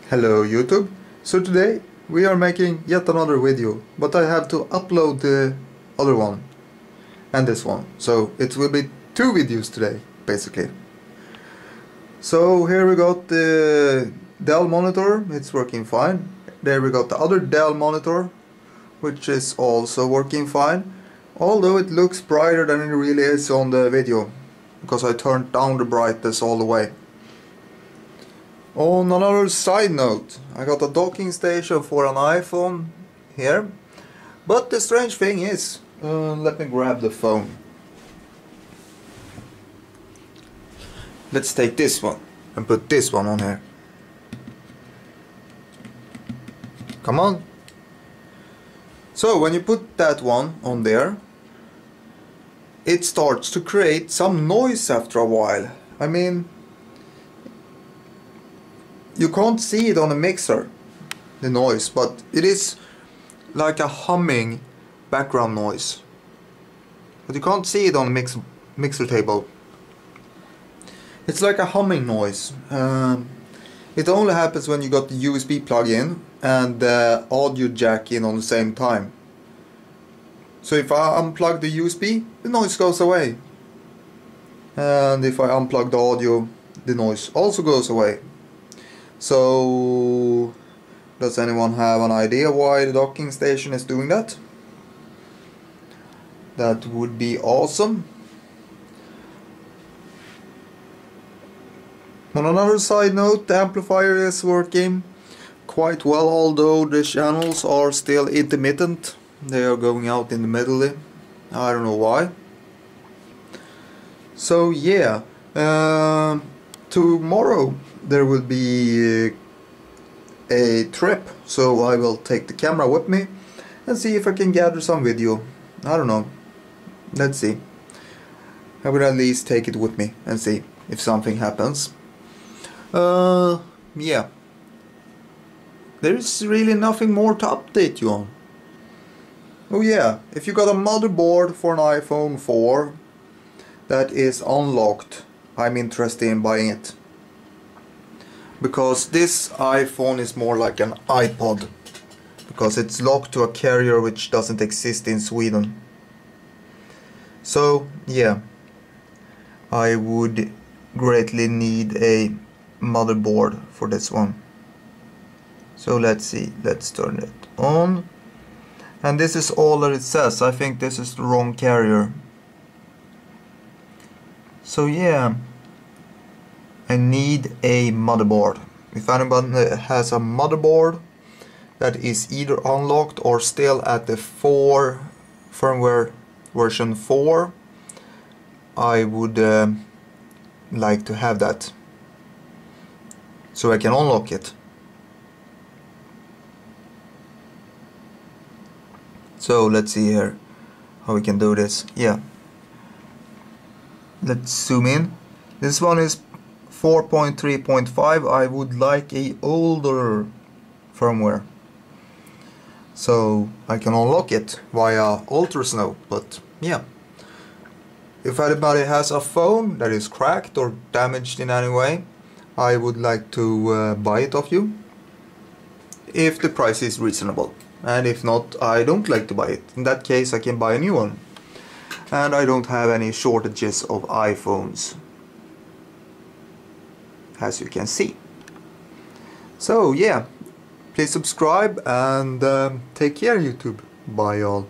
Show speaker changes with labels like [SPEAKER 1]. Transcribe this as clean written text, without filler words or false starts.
[SPEAKER 1] Hello YouTube. So today we are making yet another video, but I have to upload the other one and this one. So it will be two videos today basically. So here we got the Dell monitor, it's working fine. There we got the other Dell monitor, which is also working fine. Although it looks brighter than it really is on the video, because I turned down the brightness all the way. On another side note, I got a docking station for an iPhone here. But the strange thing is, let me grab the phone. Let's take this one and put this one on here. Come on. So when you put that one on there, it starts to create some noise after a while. I mean, you can't see it on the mixer, the noise, but it is like a humming background noise. But you can't see it on the mixer table. It's like a humming noise. It only happens when you got the USB plug in and the audio jack in on the same time. So if I unplug the USB, the noise goes away. And if I unplug the audio, the noise also goes away. So, does anyone have an idea why the docking station is doing that? That would be awesome. On another side note, the amplifier is working quite well, although the channels are still intermittent. They are going out in the middle. I don't know why. So yeah, tomorrow there will be a trip, so I will take the camera with me and see if I can gather some video. I don't know, let's see. I will at least take it with me and see if something happens. Yeah, there is really nothing more to update you on. Oh yeah, if you got a motherboard for an iPhone 4 that is unlocked, I'm interested in buying it. Because this iPhone is more like an iPod, because it's locked to a carrier which doesn't exist in Sweden. So yeah, I would greatly need a motherboard for this one. So let's see, let's turn it on. And this is all that it says. I think this is the wrong carrier. So yeah, I need a motherboard. If anyone has a motherboard that is either unlocked or still at the firmware version 4, I would like to have that, so I can unlock it. So let's see here how we can do this. Yeah, let's zoom in. This one is 4.3.5. I would like a older firmware, so I can unlock it via Ultrasnow. But yeah, if anybody has a phone that is cracked or damaged in any way, I would like to buy it off you, if the price is reasonable. And if not, I don't like to buy it. In that case, I can buy a new one. And I don't have any shortages of iPhones, as you can see. So yeah, please subscribe and take care, YouTube. Bye all.